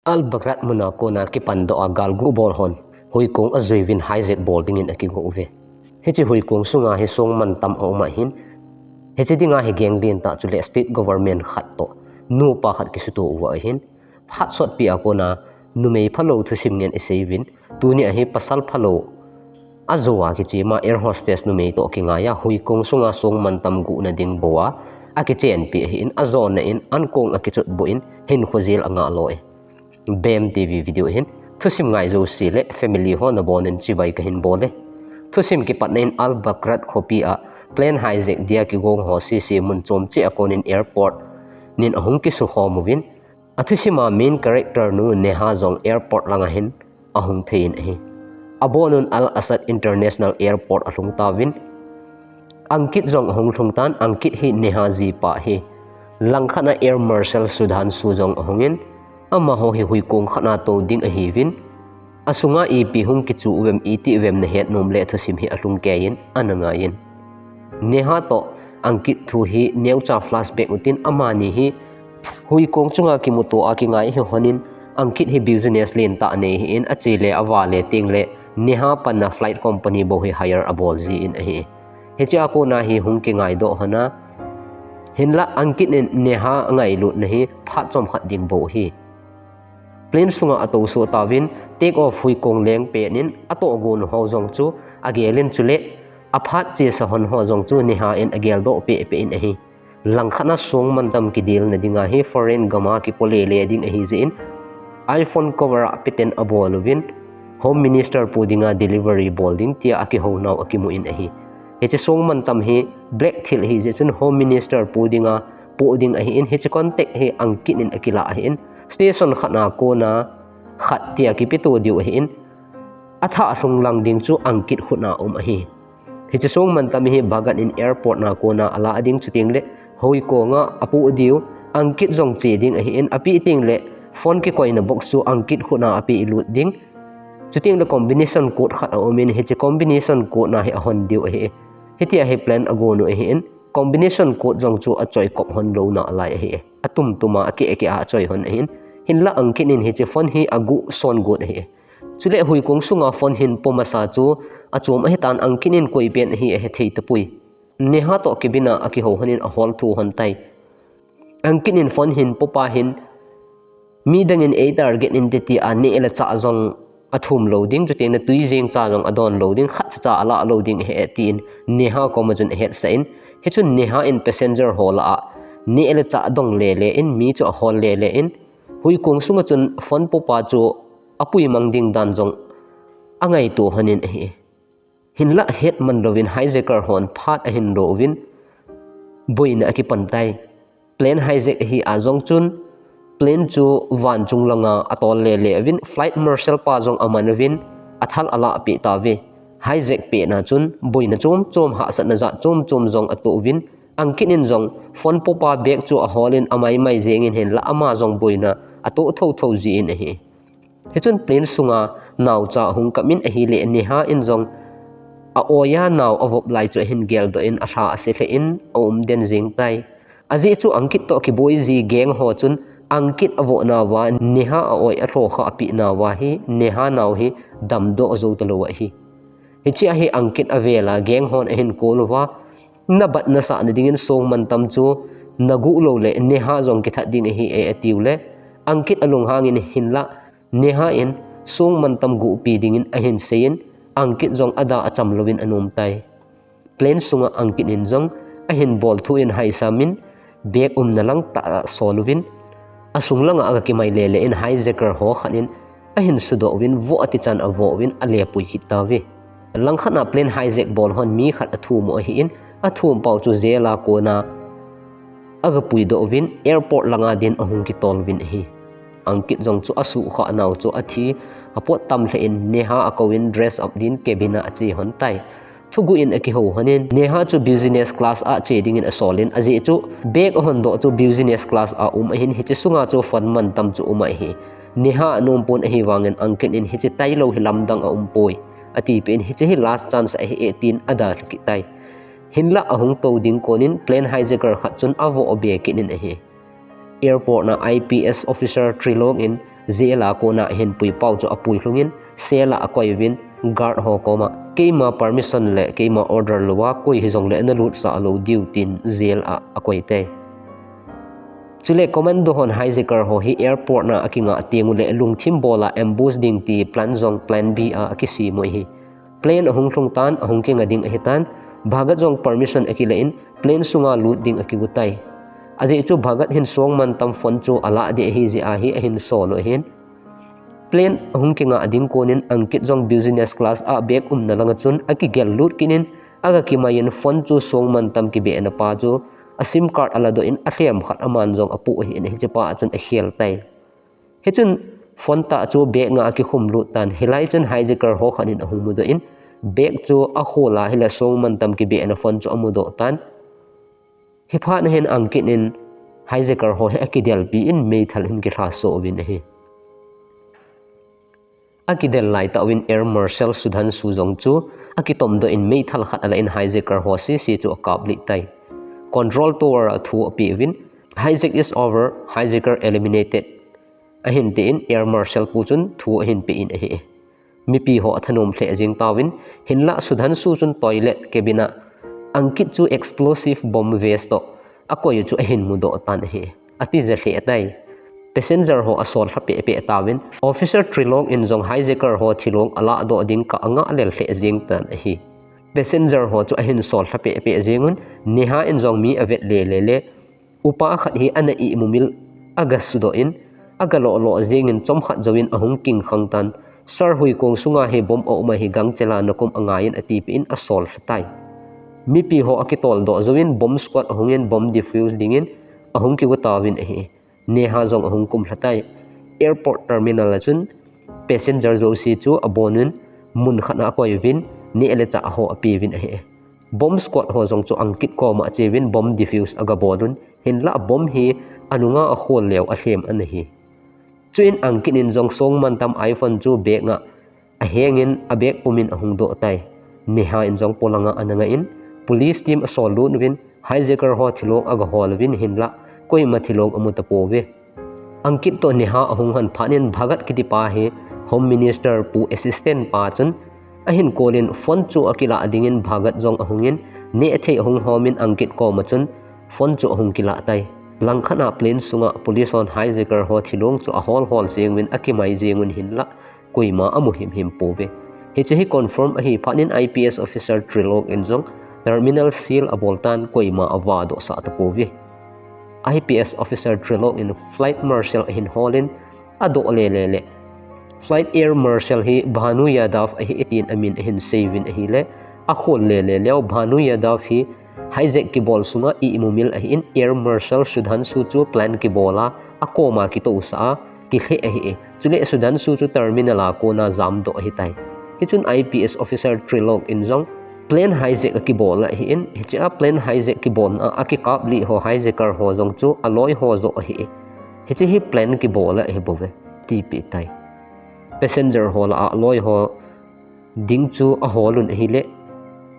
Albagrat muna ko na kipando agal gu bol hon hui kong azuivin haizet bol dingin aking uve hechi hui kong sunga hi song man tam o ma hin hechi dinga hi geng din ta chule state government khat to nu pa khat kisuto wa hin phat sot pi akona numei phalo thusim ngen esevin tuni a hi pasal phalo azowa ki chima air hostess numei to kinga ya hui kong sunga song man tam gu na ding bowa aki chen pi hin azon na in ankong akichut bo in hin khozil anga loi BemTv video hin Thusim ngai jouse le family ho nabon en chibai ka hin bole Thusim ki patnain albakrat khopi a plane hijack dia ki gong ho si mun chom che akon in airport nin ahung ki su kho movin athusima main character nu neha jong airport langa hin ahung thein hi abonun al asad international airport alung tawin angkit jong ahung thungtan angkit hi neha ji pa hi langkhana air marshal sudhan su jong ahungin ama ho hi hui kong khana to ding a hivin asunga ipi hung kichu wem iti wem na het nom le thusim hi alung kayin ananga yin neha to angkit thu hi neucha flashback utin amani hi hui kong chunga ki muto akingai hi honin angkit hi business len ta ne hi in achile awale tingle neha panna flight company bo hi hire abol ji in hi hecha ko na hi hung ki ngai do hana hinla angkit neha ngai lu na hi phat chom khat ding bo hi plane sunga ato so tawin take off hui kong leng pe nin ato gon ho jong chu agelin chule aphat che sa hon ho jong chu ni ha in agel do pe pe in hi langkhana song man dam ki dil na dinga hi foreign gama ki pole le ding hi je in iphone cover apiten abolwin home minister pudinga delivery bolding tia aki ho naw aki mu in hi heche song man tam hi black thil hi je chun home minister pudinga poding hi in heche contact hi angkin in akila hi in station khana ko na khat tia ki pitu diu hin atha hlung lang ding chu angkit khuna hi heche song man tam hi Bhaga in airport na ko na ala ading chuting le hoi ko nga apu diu angkit jong che ding hi in api ting le phone ki koina box chu angkit khuna api lut ding chuting le combination code khat omin heche combination code na hi hon diu hi hetia hi plan agonu hi in combination code jong chu a choi kop hon lo na lai hi atum tuma ake a choi hon hin hinla angkin in heche phone hi agu son god hi chule hui kong sunga phone hin pomasa chu achom a tan angkin in koi pen hi he thei tapui neha to kibina aki ho hanin a hol thu hon tai angkin in phone hin popa hin mi dangin a target in ti ani ela cha jong athum loading chu te na tui jeng cha jong adon loading khat cha ala loading he tin neha komajun he sain he chu neha in passenger hall a ni ele cha dong le le in mi chu hol le le in hui kong sunga chun phone popa chu apui mangding dan jong angai to hanin hi hinla het man lovin hijacker hon phat a hin lovin boina aki pantai plane hijack hi azong chun plane chu van chung langa atol le le win flight marshal pa jong amanwin athal ala pi ta ve hijack pe na chun boina chom chom ha sa na za chom chom jong atu win angkin in jong phone popa bag chu a holin amai mai jeng in hen la ama jong boina ato tho tho ji in hi hechun plane sunga naw cha hung kamin a hi le ni ha in jong a oya naw avop lai chu hin gel do in a tha ase fe in om den jing tai aji chu angkit to ki boy ji geng ho chun angkit avo na wa neha a oi a ro kha pi na wa hi neha naw hi dam do zo to lo wa hi hichi a hi angkit avela geng hon a hin ko lo wa na bat na sa na dingin song man tam chu nagu lo le neha jong ki that din hi e atiu le angkit alung hangin hinla neha in song man tam gu pi dingin a hin sein angkit jong ada acham lovin anum tai plane sunga angkit in jong a hin bol thu in hai samin bag na lang ta solvin asung langa aga ki mai le le in hijacker ho khanin a hin sudo win vo ati chan avo win ale pui hitawi langkhana plane hijack bol hon mi khat athu mo hi in athum pau chu zela ko na aga pui do win airport langa din ahung ki tol win hi angkit jong chu asu kha naw chu athi apot tam le in neha akowin dress up din cabin a chi hon tai thugu in aki ho hanin neha chu business class a che ding in asolin aji chu bag hon do chu business class a hin hi sunga chu fun man tam chu hi neha anom pon hi wangin angkin in hi tai lo hi lamdang a poi ati pen hi last chance a hi 18 ada ki tai hinla ahung to ding konin plane hijacker khat chun avo obe kin in hi airport na IPS officer trilog in zela ko na hin pui pau chu apui hlungin sela akoi vin guard ho koma keima permission le keima order lowa koi hi jong le na lut sa lo dutin zel a akoi te chule commando hon hijacker ho hi airport na akinga tingu le lungthim bola ambush ding ti plan jong plan b a akisi moi hi plane ahung thlung tan ahung ke ngading ahitan bhagat jong permission akile in plane sunga lut ding akigutai aje chu bhagat hin song man tam phone chu ala de hi ji a hi hin solo hin plane ahung ke nga ading konin angkit jong business class a bag na langa chun aki gel lut kinin aga kimayin phone chu song man tam ki be na pa chu a sim card ala do in athiam khat aman jong apu hi ne hi pa chun a khel tai he chun phone ta chu bag nga ki khum lut tan hilai chun hijacker ho khanin ahung mu do in bag chu a khola hila song man tam ki be na phone chu amu do tan hi pha na hen angkit in hijacker ho he akidel bi in me thal hin ki tha so win hi akidel lai ta win air marshal sudhan sujong chu akitom do in me thal khat ala in hijacker ho si chu kap li tai control tower thu api win hijack is over hijacker eliminated ahin te in air marshal pu chun thu hin pe in hi mi pi ho thanom hle jing tawin hinla sudhan su chun toilet cabina angkit chu explosive bomb vest to akoi chu ahin mu do tan hi ati je hle tai passenger ho asol hape pe tawin officer trilong in jong hijacker ho thilong ala do ding ka anga lel hle jing tan hi passenger ho chu ahin sol hape pe jingun neha in jong mi avet le upa khat hi ana I mumil aga sudo in aga lo jingin chom khat jawin ahung king khang tan sar hui kong sunga he bom o ma hi gang chela nakum angain ati pe in asol tai mi pi ho akitol do jawin bomb squad ahungin bomb defuse dingin ahung ki wutawin hi neha jong ahung kum thatai airport terminal chun passenger jouse chu abonun mun khana koi vin ni ele cha ho api vin he bomb squad ho jong chu angkit ko ma chewin bomb defuse aga bodun hinla bomb hi anunga a khol lew a hem an hi chuin angkin in jong song man tam iphone chu bag nga a hengin a bag pumin ahung do tai neha in jong polanga ananga in police team asol lu win hijacker ho thilong aga hol win hinla koi ma thilong amuta pove angkit to neha ahung han phanin bhagat kiti pa he home minister pu assistant pa chun ahin kolin phone chu akila adingin bhagat jong ahungin ne the ahung homin angkit ko machun phone chu ahung kila tai langkhana plane sunga police on hijacker ho thilong chu a hol jengwin akimai jengun hinla koima amu him pove he chehi confirm ahi phanin IPS officer trilog in jong terminal seal aboltan koima awado sa ta pove IPS officer trilog in flight marshal hin holin ado le flight air marshal hi Bhanu Yadav ahi 18 amin hin savin ahi le akhol le lew Bhanu Yadav hi hijack ki bol sunga I imumil ahi in air marshal sudhan su chu plan ki bola akoma ki to sa ki khe ahi chule sudhan su chu terminal a ko na jam do ahi tai kichun IPS officer trilog in jong plane hijack ki bola ahi in hicha plane hijack ki bon a ki kap li ho hijacker ho jong chu aloi ho zo ahi hichi hi plane ki bola ahi bove ti pi tai passenger ho la loi ho ding chu a holun hi le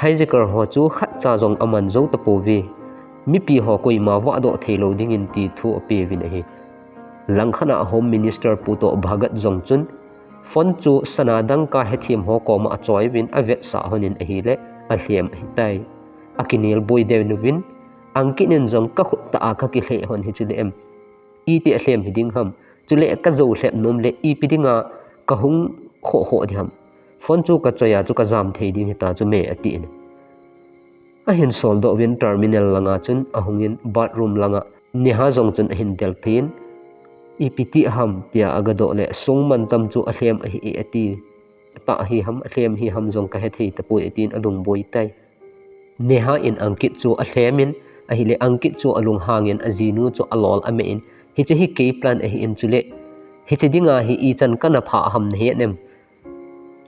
hijacker ho chu khat cha jong aman zo ta povi mi pi ho koi ma wa do thelo ding in ti thu pe vin hi langkhana home minister pu to bhagat jong chun phone chu sanadang ka hethim ho ko ma choi win avet sa honin hi le a hlem hi tai akinil boy de win angkinin jong ka khut ta ka ki hle hon hi chu le em I ti hlem hi ding ham chule ka zo hlep nom le I pidinga kahung kho diam phone chu ka choya chu ka jam thei ding ta chu me ati in a hin sol do win terminal langa chun ahungin bathroom langa neha jong chun hin del pin ipiti ham tia aga do le song man tam chu a hlem hi ati ta hi ham a hlem hi ham jong ka he thei ta poi atin alung boi tai neha in angkit chu a hlemin a hi le angkit chu alung hangin azinu chu alol ame in hi che hi ke plan a hi in chule hi che dinga hi I chan kana pha ham ne nem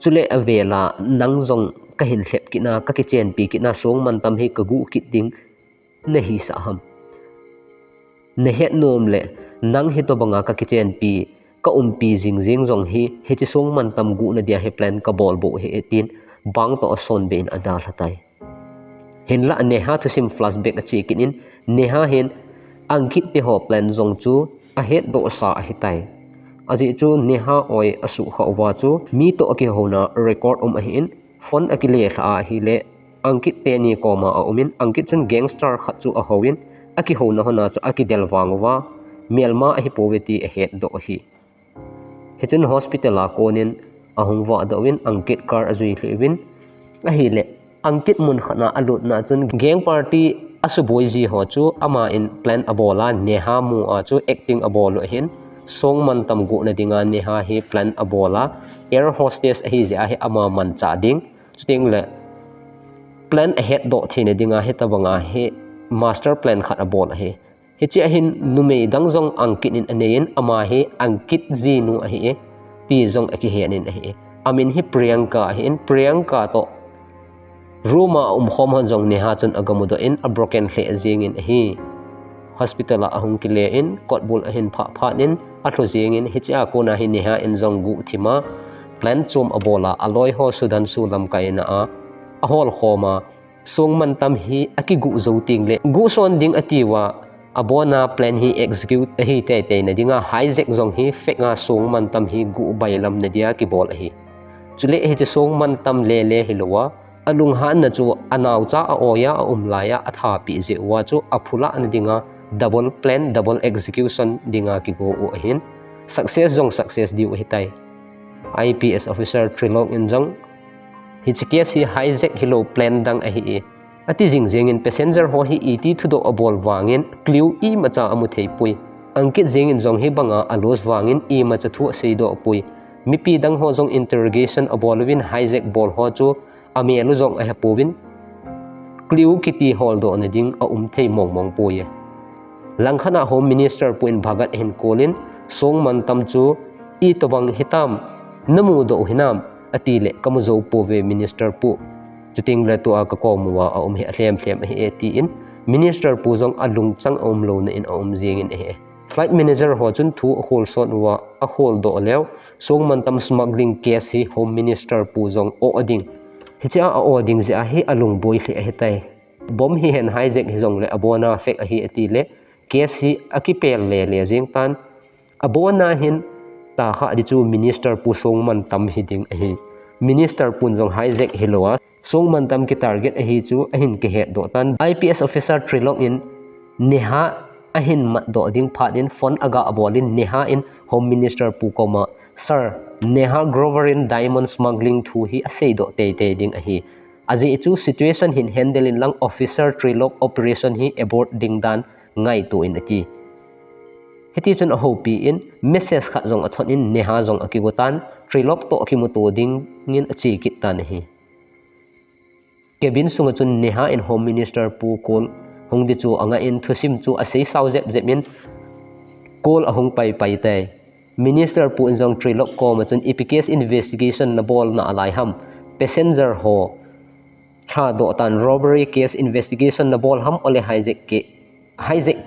chule avela nang jong ka hin hlep kina ka ki chen pi kina song man tam hi ka gu ki ding ne hi sa ham ne het nom le nang hi to banga ka ki chen pi ka pi jing jong hi chi song man tam gu na dia he plan ka bol bo he tin bang to son be in adal hatai hin la neha thusim flashback a chekin in neha hin angkit te ho plan jong chu a het do sa hi tai aji chu neha oi asu khawa chu mi to ki hona record ahin phone akile tha hi le angkit te ni koma umin angkit chun gangster khat chu a hoin aki hona hona chu aki delwangwa melma hi poveti a het do hi hechun hospital a konin ahungwa dawin angkit car azui hlewin a hi le angkit mun khana alut na chun gang party asuboiji ho chu ama in plan abola neha mu a chu acting abolo hin song man tam gu na dinga neha hi plan abola air hostess hi ja hi ama man cha ding chuting le plan ahead do thine dinga he tabanga he master plan khat abol he chi ahin numei dangjong angkit in anein ama he angkit ji nu a hi ti jong aki he anin a hi amin hi priyanka to ruma khom han jong neha chun agamudo in a broken he jing in hi hospital a ahung kile in kotbul ahin pha nin atho jing in hi cha ko na hi neha in jong gu thima plan chom abola aloi ho sudan sulam kaina a hol khoma song man tam hi aki gu zo ting le gu son ding atiwa abona plan hi execute hi te na dinga hijack jong hi fek nga song man tam hi gu bailam na dia ki bol hi chule hi che song man tam le hilowa alung han na chu anaw cha a oya a umlaya a tha pi je wa chu aphula an dinga double plan double execution dinga ki go o hin success di hi tai IPS officer trilog in jong hi chikia si hijack hilo plan dang a hi ati jing in passenger ho hi iti thudo abol wangin clue i macha amu thei pui angkit jing in jong hi banga alos wangin i macha thu sei do pui mipi dang ho jong interrogation abolwin hijack bol ho chu ame lu jong a hapowin clue kiti hol do na ding a thei mong pui langkhana home minister puin bhagat hin kolin song man tam chu i tobang hitam namu do hinam atile kamuzo pove minister pu chuting la to ka komwa he hlem he ti in minister pu jong alung chang lo na in jing in he flight manager ho chun thu hol son wa a hol do lew song man tam smuggling case hi home minister pu jong o ading hi cha a oding ja hi alung boi hi he tai bom hi hen hijack hi jong le abona fek hi atile case hi akipel le jing tan abona hin ta kha di chu minister pu song man tam hi ding hi minister pun jong hijack hilowa song man tam ki target hi chu ahin ke he do tan IPS officer trilog in neha ahin mat do ding phatin phone aga abolin neha in home minister pu koma sir neha groverin diamond smuggling thu hi asei do te ding hi aji chu situation hin handle in lang officer trilog operation hi abort ding dan ngai to in ati heti chun a hopi in message kha jong athon in neha jong akigotan trilog to akimuto ding ngin achi kit tan hi cabin sunga chun neha in home minister pu kol hongdi chu anga in thusim chu asei sau jemin kol ahong pai tai minister pu in jong trilog ko ma chun epicase investigation na bol na alai ham passenger ho tha do tan robbery case investigation na bol ham ole hijack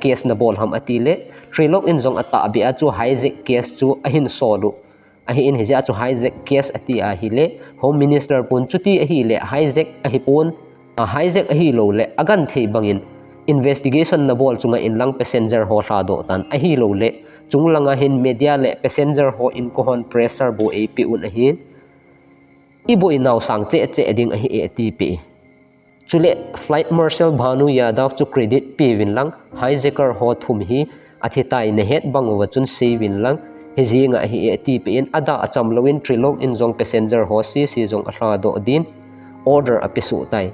case na bol ham atile trilog in jong ata bi a chu hijack case chu ahin solu ahi in hija chu hijack case ati a hi le home minister pun chuti a hi le hijack a hi pon a hijack a hi lo le agan thei bangin investigation na bol chunga in lang passenger ho tha do tan a hi lo le chunglanga hin media le passenger ho in ko hon pressure bo ap un a hin i boi naw sang che ding a hi atp chule flight marshal bhanu yadav chu credit pi win lang hijacker ho thum hi athitai ne het bangwa chun sei win lang he jinga hi atp in ada acham lowin trilog in jong passenger ho si jong atha do din order apisu tai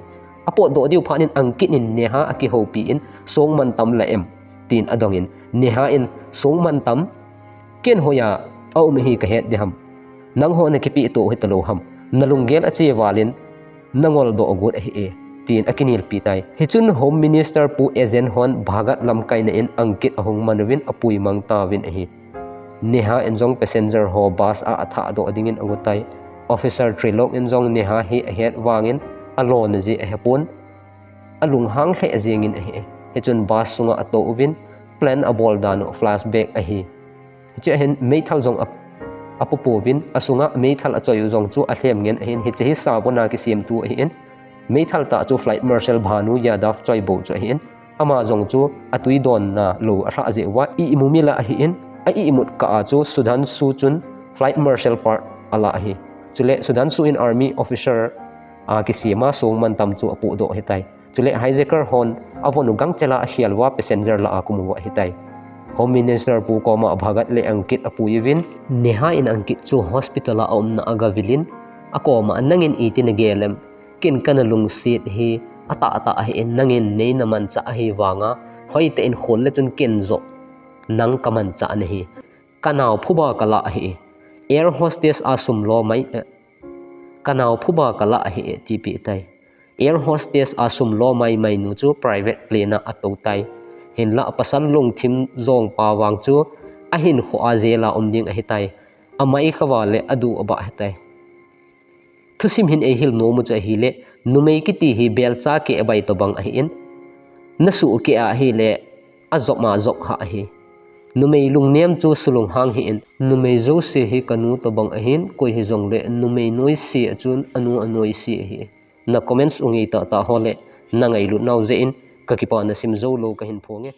apo do diu phanin angkin in neha aki hopi in song man tam la em tin adong in neha in song man tam ken hoya au me hi ka het diham nang ho na kipi to hitalo ham nalunggel achi walin nangol do gut hi tin akinil pitai hichun home minister pu agent hon bhagat lamkai na in angkit ahong manwin apui mang tawin hi neha enjong passenger ho bus a atha do dingin agutai officer trilog enjong neha hi het wangin alon ji hepon alung hang he ajingin hi hichun bus sunga ato ubin plan abol dano flashback hi che hen meithal jong apopovin asunga meithal achoyu jong chu ahlem ngen hin hi chehi sabona ki sim tu hin meithal ta chu flight marshal bhanu yadav choi bo chu hin ama jong chu atui don na lo atha je wa i mumila hi in ai imut ka chu Sudan Su chun flight marshal part ala hi chule Sudan Su in army officer kisima song man tam chu apu do hitai chule hijacker hon avonu gang chela hialwa passenger la akumuwa hitai Home Minister pu koma Bhagat le angkit apu yivin neha in angkit chu hospital a om na agavilin akoma nangin iti na gelem kin kanalung seat hi ata hi nangin nei naman cha hi wanga hoite in khol le chun kenzo nang kaman cha ne hi kanau phuba kala hi air hostess asum lo mai kanau phuba kala hi TP tai air hostess asum lo mai nu chu private plane a to tai hin la pasan lung thim zong pa wang chu a hin kho azela omding a hitai amai khawale adu aba hitai thusim hin e hil no mu cha hi le numei ki ti hi bel cha ke bai to bang a hi in nasu ke a hi le azok ma zok ha hi numei lung nem chu sulung hang hi in numei zo se hi kanu to bang a hin koi hi zong le numei noi se chun anu anoi se hi na comments ungi ta hole na ngai lu nau ze in ka ki pa na sim zo lo ka hin phonge